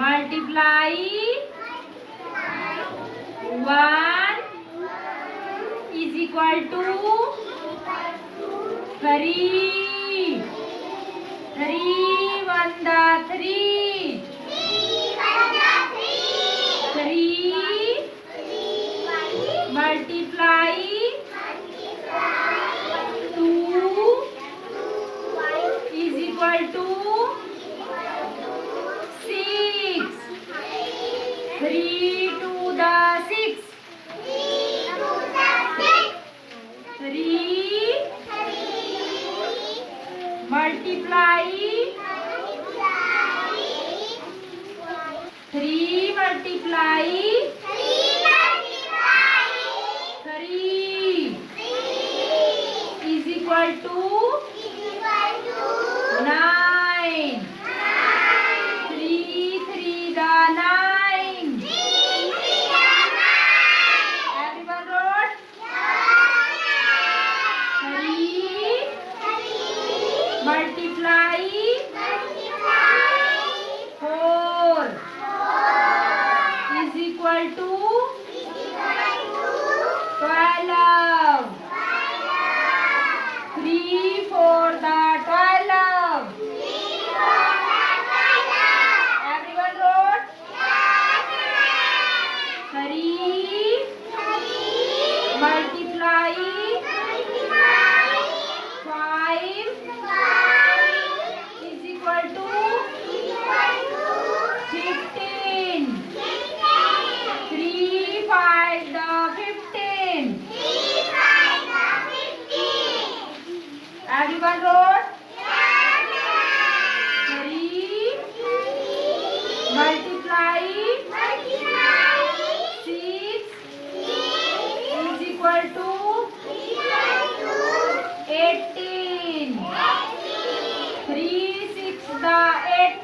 multiply 1 is equal to 3. 3 1 the 3. 3 multiply 2 is equal to 6. 3 to the 6. 3 multiply 3 multiply 3 is equal to 9. 3 3 the 9. Everyone wrote? 3 multiply 4 is equal to 12. 3 4 the 12. Everyone wrote? 3 multiply 5 is equal to 15. 3 5 the 15. Everyone wrote? 3 multiply 6 is equal to 18. 3 6 the 18.